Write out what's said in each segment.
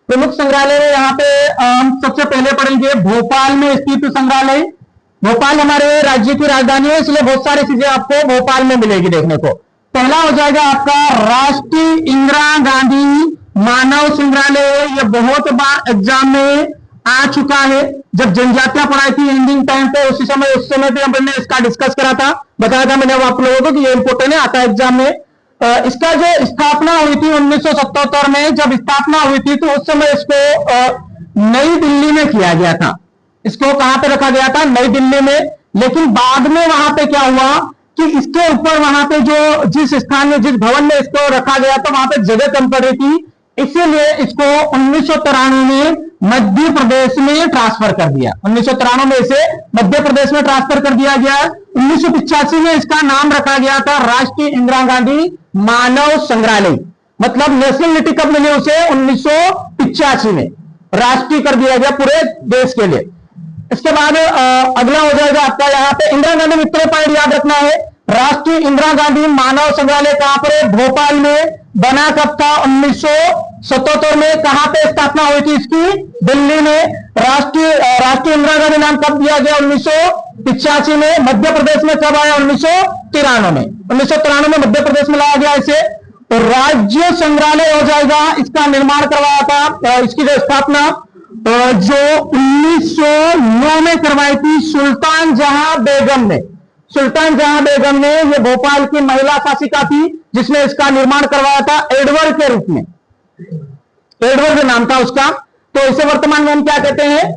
प्रमुख संग्रहालय में यहाँ पे हम सबसे पहले पढ़ेंगे भोपाल में स्थित संग्रहालय। भोपाल हमारे राज्य की राजधानी है, इसलिए बहुत सारी चीजें आपको भोपाल में मिलेगी देखने को। पहला हो जाएगा आपका राष्ट्रीय इंदिरा गांधी मानव संग्रहालय। यह बहुत बार एग्जाम में आ चुका है। जब जनजातियां पढ़ाई थी एंडिंग टाइम पे, उस समय पे हमने इसका डिस्कस करा था, बताया था मैंने आप लोगों को कि ये इंपोर्टेंट है, आता है एग्जाम में। इसका जो स्थापना हुई थी 1977 में, जब स्थापना हुई थी तो उस समय इसको नई दिल्ली में किया गया था। इसको कहां पे रखा गया था? नई दिल्ली में। लेकिन बाद में वहां पे क्या हुआ कि इसके ऊपर वहां पे जो जिस स्थान में, जिस भवन में इसको रखा गया था वहां पे जगह कम पड़ी थी, इसीलिए इसको 1993 में मध्य प्रदेश में ट्रांसफर कर दिया। 1993 में इसे मध्य प्रदेश में ट्रांसफर कर दिया गया। 1985 में इसका नाम रखा गया था राष्ट्रीय इंदिरा गांधी मानव संग्रहालय। मतलब नेशनलिटी कब मिली उसे? 1985 में राष्ट्रीय कर दिया गया पूरे देश के लिए। इसके बाद अगला हो जाएगा आपका यहाँ पे इंदिरा गांधी मित्र पॉइंट याद रखना है। राष्ट्रीय इंदिरा गांधी मानव संग्रहालय कहां पर है? भोपाल में। बना कब था? 1977 में। कहां पे स्थापना हुई थी इसकी? दिल्ली में। राष्ट्रीय इंदिरा गांधी नाम कब दिया गया? 1985 में। मध्य प्रदेश में कब आया? 1993 में। 1993 में मध्य प्रदेश में लाया गया इसे। तो राज्य संग्रहालय हो जाएगा। इसका निर्माण करवाया था, इसकी जो स्थापना जो 1909 में करवाई थी सुल्तान जहां बेगम ने। सुल्तान जहां बेगम ने, ये भोपाल की महिला शासिका थी जिसने इसका निर्माण करवाया था एडवर्ड के रूप में। एडवर्ड नाम था उसका। तो इसे वर्तमान में हम क्या कहते हैं?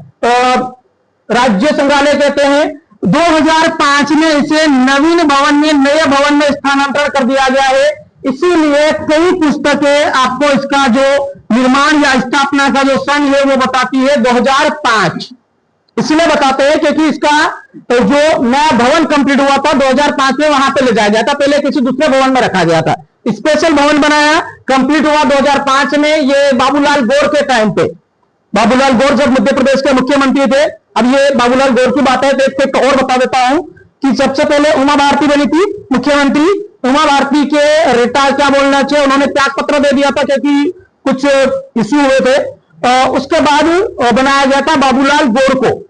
राज्य संग्रहालय कहते हैं। 2005 में इसे नवीन भवन में, नए भवन में स्थानांतरण कर दिया गया है। इसीलिए कई पुस्तकें आपको इसका जो निर्माण या स्थापना का जो सन है वो बताती है 2005। इसलिए बताते हैं क्योंकि इसका जो नया भवन कंप्लीट हुआ था 2005 में, वहां पे ले जाया गया था। पहले किसी दूसरे भवन में रखा गया था। स्पेशल भवन बनाया, कंप्लीट हुआ 2005 में। ये बाबूलाल गौर के टाइम पे, बाबूलाल गौर जब मध्य प्रदेश के मुख्यमंत्री थे। अब ये बाबूलाल गौर की बात है, तो एक और बता देता हूं कि सबसे पहले उमा भारती बनी थी मुख्यमंत्री। उमा भारती के रिटायर क्या बोलना चाहिए, उन्होंने त्याग पत्र दे दिया था क्योंकि कुछ इश्यू हुए थे। उसके बाद बनाया गया था बाबूलाल गौर को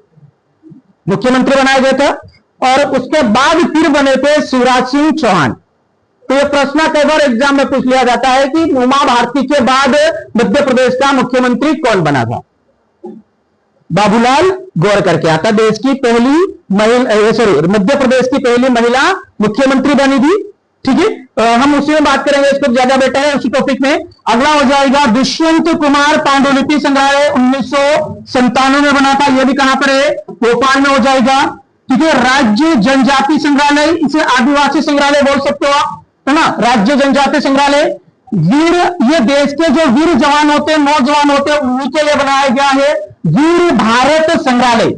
मुख्यमंत्री बनाया गया था। और उसके बाद फिर बने थे शिवराज सिंह चौहान। तो ये प्रश्न कई बार एग्जाम में पूछ लिया जाता है कि उमा भारती के बाद मध्य प्रदेश का मुख्यमंत्री कौन बना था? बाबूलाल गौर करके आता। देश की पहली महिला, सॉरी, मध्य प्रदेश की पहली महिला मुख्यमंत्री बनी थी। ठीक है, हम उसी में बात करेंगे, इसको ज्यादा बेटर है उसी टॉपिक में। अगला हो जाएगा दुष्यंत कुमार पांडुलिपि संग्रहालय। 1997 में बना था। यह भी कहां पर है? भोपाल में हो जाएगा। ठीक है, राज्य जनजाति संग्रहालय, इसे आदिवासी संग्रहालय बोल सकते हो आप, है ना। राज्य जनजाति संग्रहालय वीर, ये देश के जो वीर जवान होते हैं, नौजवान होते हैं, उनके लिए बनाया गया है। वीर भारत संग्रहालय,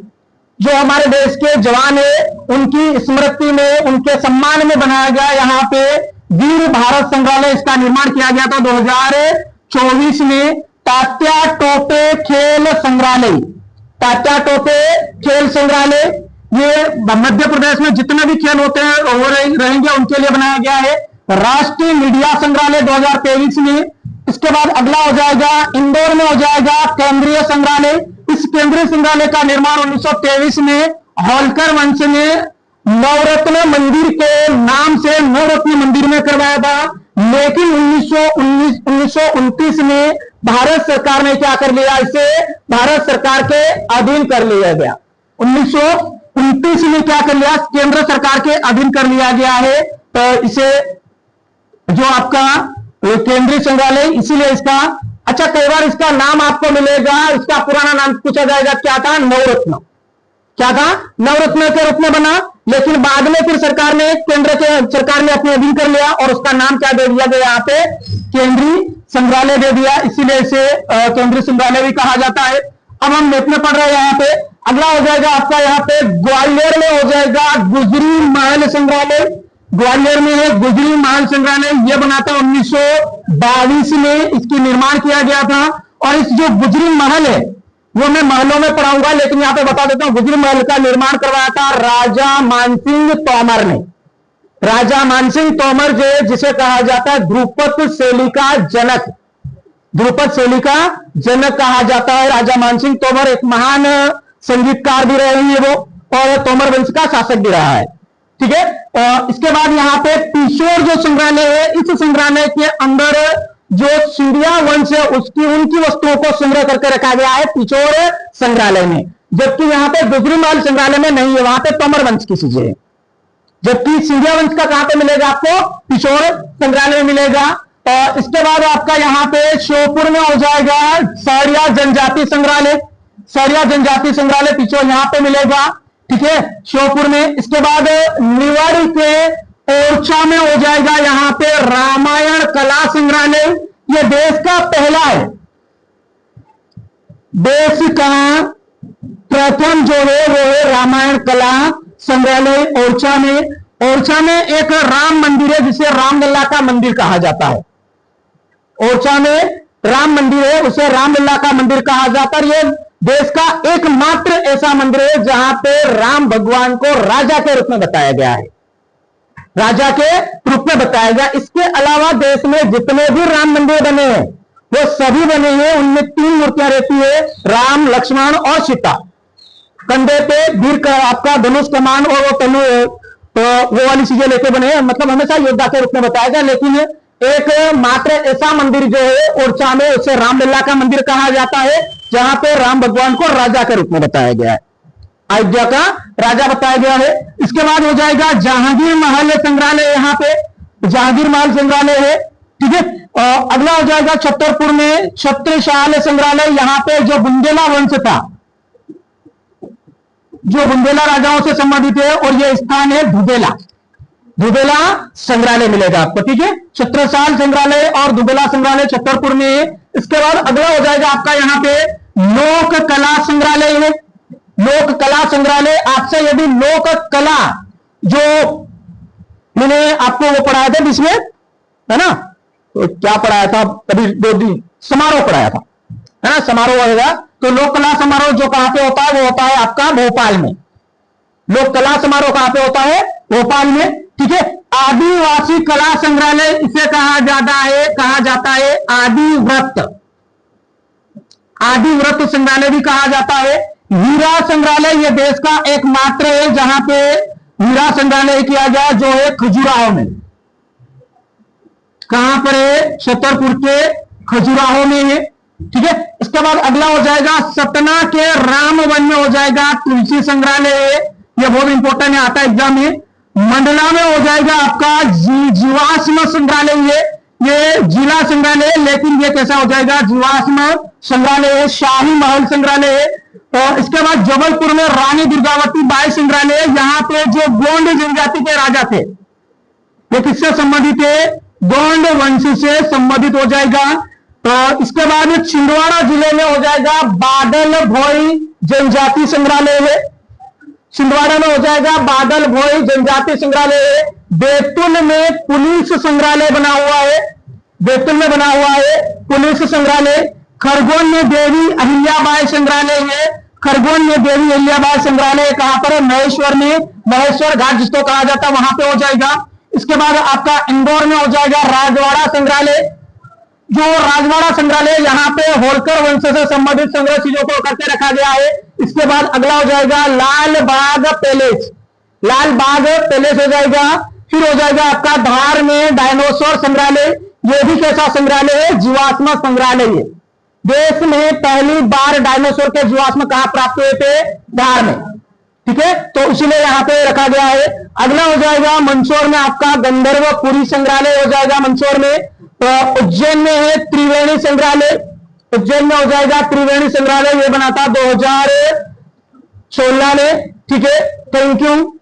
जो हमारे देश के जवान है उनकी स्मृति में, उनके सम्मान में बनाया गया। यहाँ पे वीर भारत संग्रहालय, इसका निर्माण किया गया था 2024 में। तात्या टोपे खेल संग्रहालय, तात्या टोपे खेल संग्रहालय, ये मध्य प्रदेश में जितने भी खेल होते हैं हो रहेंगे उनके लिए बनाया गया है। राष्ट्रीय मीडिया संग्रहालय 2023 में। इसके बाद अगला हो जाएगा इंदौर में हो जाएगा केंद्रीय संग्रहालय। इस केंद्रीय संग्रहालय का निर्माण 1923 में होलकर वंश ने नवरत्न मंदिर के नाम से नवरत्न मंदिर में करवाया था। लेकिन 1929 में भारत सरकार ने क्या कर लिया, इसे भारत सरकार के अधीन कर लिया गया। 1929 में क्या कर लिया, केंद्र सरकार के अधीन कर लिया गया है। तो इसे जो आपका केंद्रीय संग्रहालय, इसीलिए इसका, अच्छा कई बार इसका नाम आपको मिलेगा, इसका पुराना नाम पूछा जाएगा, क्या था? नवरत्न। क्या था? नवरत्न के रूप में बना। लेकिन बाद में फिर सरकार ने, केंद्र के सरकार ने अपने अधीन कर लिया और उसका नाम क्या दे दिया गया यहाँ पे? केंद्रीय संग्रहालय दे दिया। इसीलिए इसे केंद्रीय संग्रहालय भी कहा जाता है। अब हम मैप में पढ़ रहे हैं यहाँ पे। अगला हो जाएगा आपका यहाँ पे ग्वालियर में हो जाएगा गुजरी महल संग्रहालय। ग्वालियर में है गुजरी महल संग्रहालय। यह बना था 1922 में, इसकी निर्माण किया गया था। और इस जो गुजरी महल है वो मैं महलों में पढ़ाऊंगा, लेकिन यहां पे बता देता हूं, गुजरी महल का निर्माण करवाया था राजा मानसिंह तोमर ने। राजा मानसिंह तोमर जो, जिसे कहा जाता है ध्रुपद शैली का जनक, ध्रुपद शैली का जनक कहा जाता है। राजा मानसिंह तोमर एक महान संगीतकार भी रहे हैं वो, और तोमर वंश का शासक भी रहा है। ठीक है, और इसके बाद यहाँ पे पिशोर जो संग्रहालय है, इस संग्रहालय के अंदर जो सिंधिया वंश है उसकी उनकी वस्तुओं को संग्रह करके रखा गया है पिशोर संग्रहालय में, जबकि यहाँ पे गुजरी महल संग्रहालय में नहीं है, वहां पे तोमर वंश की चीजें। जबकि सिंधिया वंश का कहां पे मिलेगा आपको? पिशोर संग्रहालय में मिलेगा। और इसके बाद आपका यहाँ पे श्योपुर में हो जाएगा सौरिया जनजाति संग्रहालय। सौरिया जनजाति संग्रहालय पिछोर यहां पे मिलेगा। ठीक है, श्योपुर में। इसके बाद निवाड़ी के ओरछा में हो जाएगा यहाँ पे रामायण कला संग्रहालय। ये देश का पहला है, देश का प्रथम जो है वो है रामायण कला संग्रहालय ओरछा में। ओरछा में एक राम मंदिर है जिसे रामलला का मंदिर कहा जाता है। ओरछा में राम मंदिर है, उसे रामलला का मंदिर कहा जाता है। यह देश का एकमात्र ऐसा मंदिर है जहां पे राम भगवान को राजा के रूप में बताया गया है, राजा के रूप में बताया गया। इसके अलावा देश में जितने भी राम मंदिर बने हैं वो सभी बने हैं, उनमें 3 मूर्तियां रहती है, राम, लक्ष्मण और सीता। कंधे पे वीर का आपका धनुष कमान और वो तनु वो वाली चीजें लेके बने हैं, मतलब हमेशा योद्धा के रूप में बताया गया। लेकिन एक मात्र ऐसा मंदिर जो है ओरछा में, उसे रामलला का मंदिर कहा जाता है, जहां पे राम भगवान को राजा के रूप में बताया गया है, अयोध्या का राजा बताया गया है। इसके बाद हो जाएगा जहांगीर महल संग्रहालय, यहाँ पे जहांगीर महल संग्रहालय है। ठीक है, और अगला हो जाएगा छतरपुर में छत्रसाल संग्रहालय। यहाँ पे जो बुंदेला वंश था, जो बुंदेला राजाओं से संबंधित है, और यह स्थान है दुबेला, दुबेला संग्रहालय मिलेगा आपको। ठीक है, छत्रसाल संग्रहालय और दुबेला संग्रहालय छतरपुर में है। इसके बाद अगला हो जाएगा आपका यहाँ पे लोक कला संग्रहालय है। लोक कला संग्रहालय, आपसे यदि लोक कला जो मैंने आपको वो पढ़ाया था जिसमें, है ना, तो क्या पढ़ाया था अभी 2 दिन, समारोह पढ़ाया था, है ना, समारोह होगा। तो लोक कला समारोह जो कहां पे होता है वो होता है आपका भोपाल में। लोक कला समारोह कहां पे होता है? भोपाल में। ठीक है, आदिवासी कला संग्रहालय इसे कहा जाता है आदिव्रत, आदिव्रत संग्रहालय भी कहा जाता है। हीरा संग्रहालय यह देश का एकमात्र है जहां पे हीरा संग्रहालय किया गया, जो है खजुराहो में। कहां पर है? छतरपुर के खजुराहो में है। ठीक है, इसके बाद अगला हो जाएगा सतना के रामवन में हो जाएगा तुलसी संग्रहालय है, यह बहुत इंपॉर्टेंट है, आता है एग्जाम में। मंडला में हो जाएगा आपका जीवाश्म संग्रहालय है, ये जिला संग्रहालय है, लेकिन ये कैसा हो जाएगा? जीवाश्म संग्रहालय है। शाही महल संग्रहालय है। और इसके बाद जबलपुर में रानी दुर्गावती बाई संग्रहालय है। यहाँ पे जो गोंड जनजाति के राजा थे, ये किससे संबंधित है? गोंड वंश से संबंधित हो जाएगा। तो इसके बाद छिंदवाड़ा जिले में हो जाएगा बादल भोई जनजाति संग्रहालय है। छिंदवाड़ा में हो जाएगा बादल भोई जनजाति संग्रहालय है। बैतूल में पुलिस संग्रहालय बना हुआ है, बैतूल में बना हुआ है पुलिस संग्रहालय। खरगोन में देवी अहिल्याबाई संग्रहालय है। खरगोन में देवी अहिल्याबाई संग्रहालय कहां पर है? महेश्वर में, महेश्वर घाट जिसको कहा जाता है वहां पे हो जाएगा। इसके बाद आपका इंदौर में हो जाएगा राजवाड़ा संग्रहालय। जो राजवाड़ा संग्रहालय, यहाँ पे होलकर वंश से संबंधित संग्रह चीजों को करके रखा गया है। इसके बाद अगला हो जाएगा लाल बाग पैलेस, लाल बाग पैलेस हो जाएगा। फिर हो जाएगा आपका धार में डायनासोर संग्रहालय, यह भी कैसा संग्रहालय है? जीवाश्म संग्रहालय है। देश में पहली बार डायनासोर के जीवाश्म कहां प्राप्त हुए थे? धार में। ठीक है, तो इसीलिए यहां पे रखा गया है। अगला हो जाएगा मंदसौर में आपका गंधर्वपुरी संग्रहालय हो जाएगा मंदसौर में। तो उज्जैन में है त्रिवेणी संग्रहालय, उज्जैन में हो जाएगा त्रिवेणी संग्रहालय, ये बना था 2016 में। ठीक है, थैंक यू।